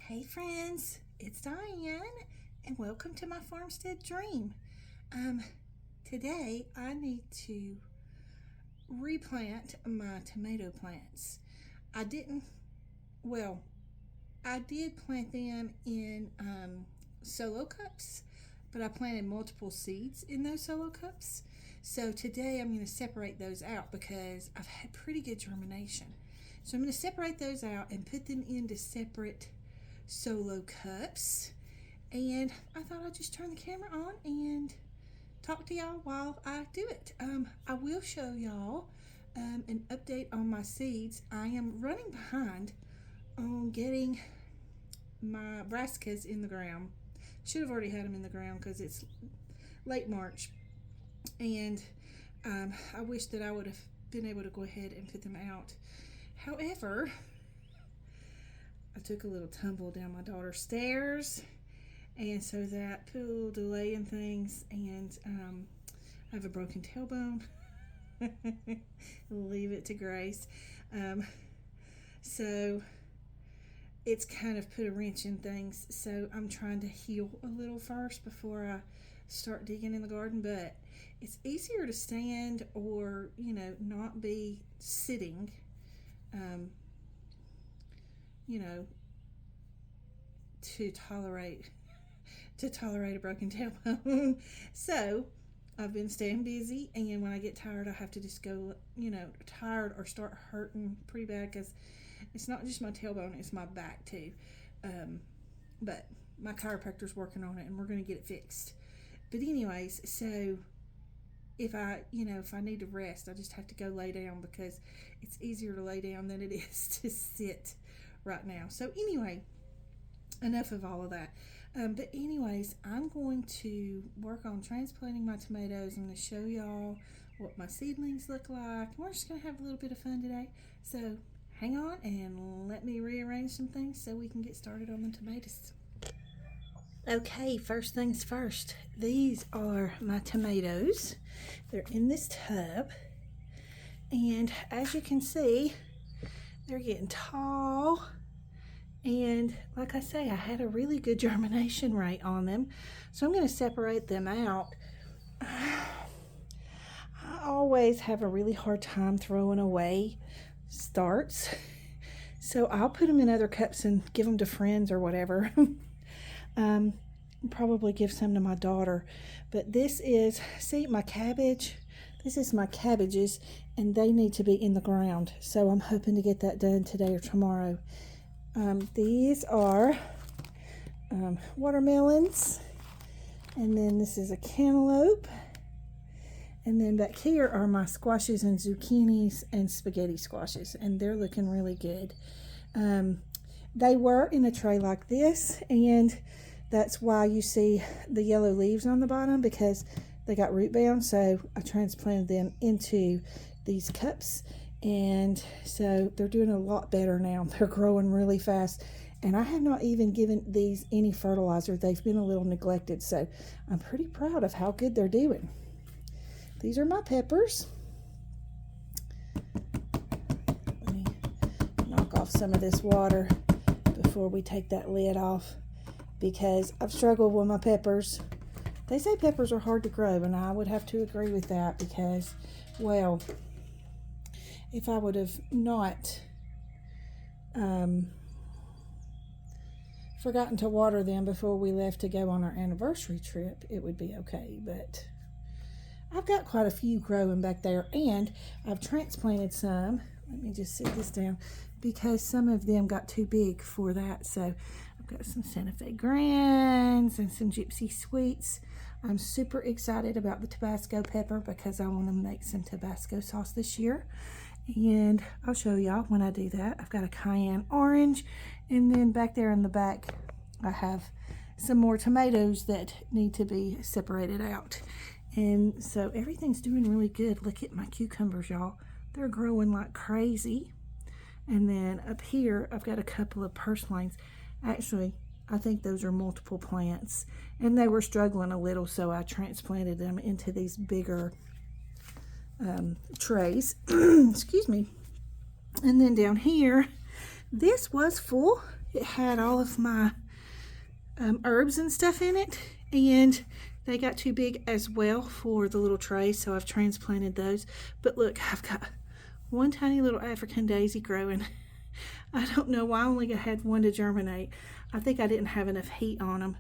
Hey friends, it's Diane and welcome to my farmstead dream. Today I need to replant my tomato plants. I didn't, well, I did plant them in solo cups, but I planted multiple seeds in those solo cups. So today I'm going to separate those out because I've had pretty good germination. So I'm going to separate those out and put them into separate solo cups. And I thought I'd just turn the camera on and talk to y'all while I do it. I will show y'all an update on my seeds. I am running behind on getting my brassicas in the ground. Should have already had them in the ground because it's late March, and I wish that I would have been able to go ahead and put them out. However, I took a little tumble down my daughter's stairs, and so that put a little delay in things, and I have a broken tailbone. Leave it to Grace. So it's kind of put a wrench in things, so I'm trying to heal a little first before I start digging in the garden. But it's easier to stand or not be sitting, to tolerate a broken tailbone. So I've been staying busy, and when I get tired I have to just go tired or start hurting pretty bad, because it's not just my tailbone, it's my back too. But my chiropractor's working on it and we're going to get it fixed. But anyways, so if I need to rest, I just have to go lay down, because it's easier to lay down than it is to sit right now. So anyway, enough of all of that. But anyways, I'm going to work on transplanting my tomatoes. I'm going to show y'all what my seedlings look like. We're just going to have a little bit of fun today. So hang on and let me rearrange some things so we can get started on the tomatoes. Okay, first things first. These are my tomatoes. They're in this tub. And as you can see, they're getting tall. And like I say, I had a really good germination rate on them. So I'm going to separate them out. I always have a really hard time throwing away starts. So I'll put them in other cups and give them to friends or whatever. Probably give some to my daughter. But this is, see, my cabbage. This is my cabbages, and they need to be in the ground. So I'm hoping to get that done today or tomorrow. These are watermelons, and then this is a cantaloupe, and then back here are my squashes and zucchinis and spaghetti squashes, and they're looking really good. They were in a tray like this, and that's why you see the yellow leaves on the bottom, because they got root bound. So I transplanted them into these cups, and so they're doing a lot better now. They're growing really fast, and I have not even given these any fertilizer. They've been a little neglected, so I'm pretty proud of how good they're doing. These are my peppers. Let me knock off some of this water before we take that lid off, because I've struggled with my peppers. They say peppers are hard to grow, and I would have to agree with that, because, well, if I would have not forgotten to water them before we left to go on our anniversary trip, it would be okay. But I've got quite a few growing back there, and I've transplanted some. Let me just sit this down, because some of them got too big for that. So I've got some Santa Fe Grands and some Gypsy Sweets. I'm super excited about the Tabasco pepper, because I want to make some Tabasco sauce this year. And I'll show y'all when I do that. I've got a cayenne orange, and then back there in the back I have some more tomatoes that need to be separated out. And so everything's doing really good. Look at my cucumbers, y'all. They're growing like crazy. And then up here I've got a couple of purslines. Actually, I think those are multiple plants, and they were struggling a little, so I transplanted them into these bigger trays. Excuse me. And then down here this was full. It had all of my herbs and stuff in it, and they got too big as well for the little trays, so I've transplanted those. But look, I've got one tiny little African daisy growing. I don't know why I only had one to germinate. I think I didn't have enough heat on them.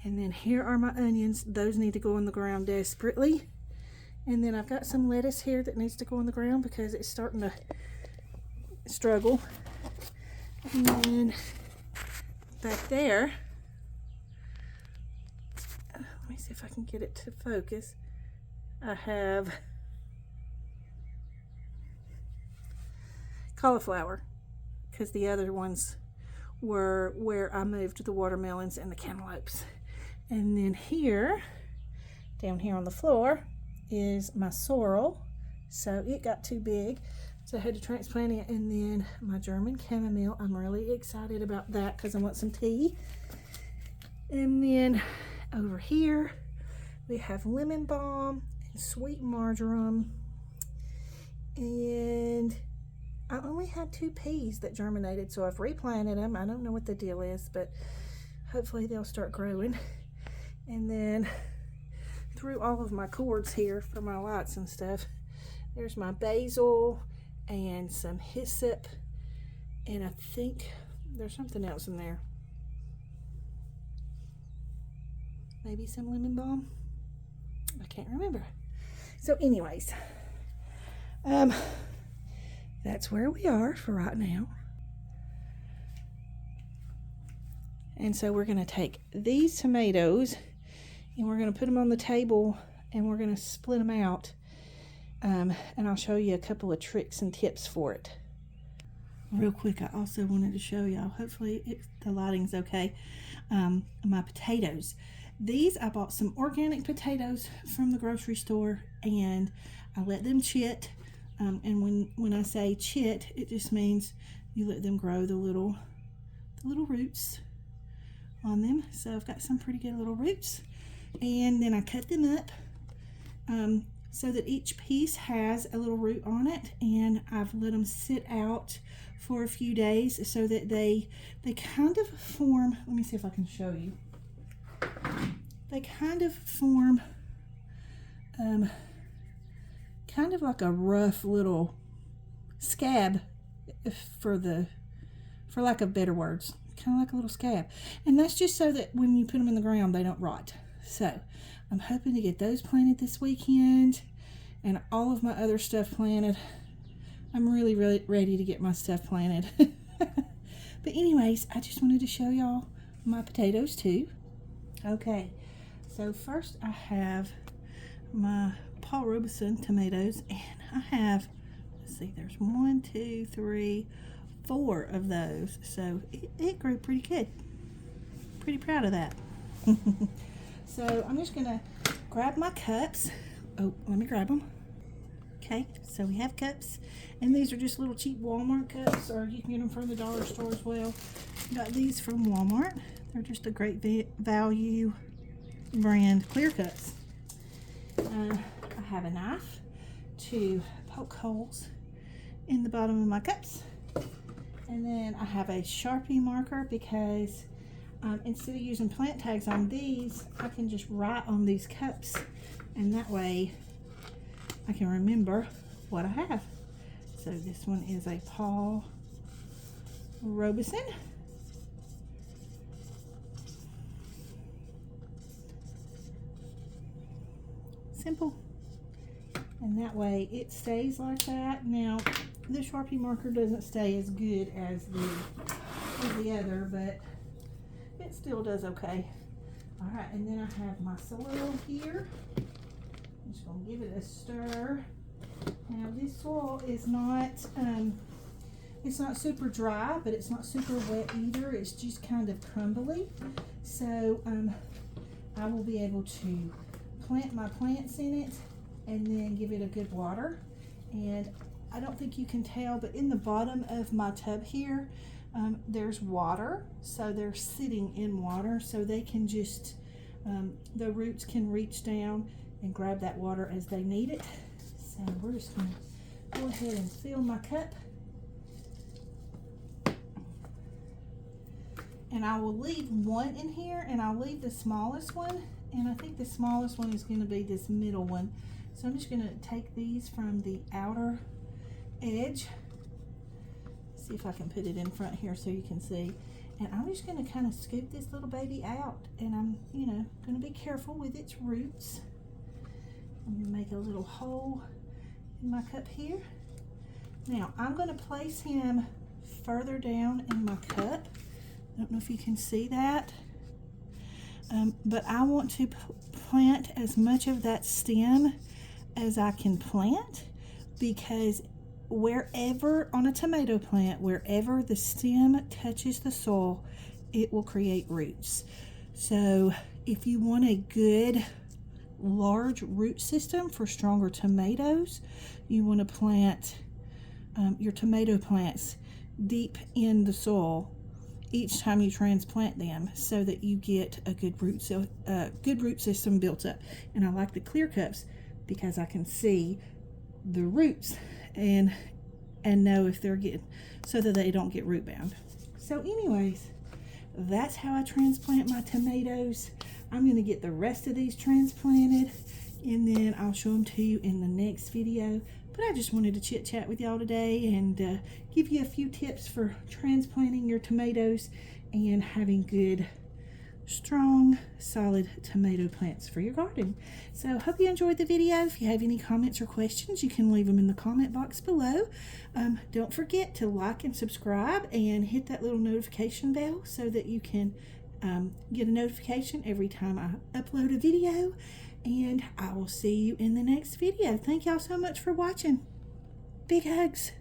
And then here are my onions. Those need to go in the ground desperately. And then I've got some lettuce here that needs to go in the ground because it's starting to struggle. And then back there, let me see if I can get it to focus. I have cauliflower, because the other ones were where I moved the watermelons and the cantaloupes. And then here, down here on the floor, is my sorrel. So it got too big, so I had to transplant it. And then my German chamomile, I'm really excited about that because I want some tea. And then over here, we have lemon balm and sweet marjoram. And I only had 2 peas that germinated, so I've replanted them. I don't know what the deal is, but hopefully they'll start growing. And then through all of my cords here for my lights and stuff, there's my basil and some hyssop, and I think there's something else in there. Maybe some lemon balm. I can't remember. So anyways, that's where we are for right now. And so we're going to take these tomatoes and we're going to put them on the table and we're going to split them out. And I'll show you a couple of tricks and tips for it. Real quick, I also wanted to show y'all, hopefully the lighting's okay, my potatoes. These, I bought some organic potatoes from the grocery store and I let them chit. And when I say chit, it just means you let them grow the little roots on them. So I've got some pretty good little roots. And then I cut them up so that each piece has a little root on it. And I've let them sit out for a few days so that they kind of form, let me see if I can show you. They kind of form kind of like a rough little scab, for lack of better words, kind of like a little scab. And that's just so that when you put them in the ground, they don't rot. So I'm hoping to get those planted this weekend and all of my other stuff planted. I'm really ready to get my stuff planted. But anyways, I just wanted to show y'all my potatoes too. Okay, so first I have my Paul Robeson tomatoes, and I have, let's see, there's 1, 2, 3, 4 of those. So it grew pretty good. Pretty proud of that. So I'm just gonna grab my cups. Oh, let me grab them. Okay, so we have cups, and these are just little cheap Walmart cups, or you can get them from the dollar store as well. Got these from Walmart. They're just a great value brand clear cups. I have a knife to poke holes in the bottom of my cups, and then I have a Sharpie marker because instead of using plant tags on these, I can just write on these cups, and that way I can remember what I have. So this one is a Paul Robeson. Simple. And that way it stays like that. Now the Sharpie marker doesn't stay as good as the other, but it still does okay. All right, and then I have my soil here. I'm just gonna give it a stir. Now this soil is not it's not super dry, but it's not super wet either. It's just kind of crumbly. So I will be able to plant my plants in it and then give it a good water. And I don't think you can tell, but in the bottom of my tub here, there's water. So they're sitting in water, so they can just, the roots can reach down and grab that water as they need it. So we're just gonna go ahead and fill my cup. And I will leave one in here, and I'll leave the smallest one, and I think the smallest one is going to be this middle one. So I'm just going to take these from the outer edge. See if I can put it in front here so you can see. And I'm just going to kind of scoop this little baby out, and I'm, you know, going to be careful with its roots. I'm going to make a little hole in my cup here. Now I'm going to place him further down in my cup. I don't know if you can see that, but I want to plant as much of that stem as I can plant, because wherever on a tomato plant, wherever the stem touches the soil, it will create roots. So if you want a good large root system for stronger tomatoes, you want to plant your tomato plants deep in the soil each time you transplant them, so that you get a good root system built up. And I like the clear cups because I can see the roots and know if they're getting, so that they don't get root bound. So anyways, that's how I transplant my tomatoes. I'm going to get the rest of these transplanted, and then I'll show them to you in the next video. But I just wanted to chit chat with y'all today and give you a few tips for transplanting your tomatoes and having good, strong, solid tomato plants for your garden. So hope you enjoyed the video. If you have any comments or questions, you can leave them in the comment box below. Don't forget to like and subscribe and hit that little notification bell so that you can get a notification every time I upload a video. And I will see you in the next video. Thank y'all so much for watching. Big hugs.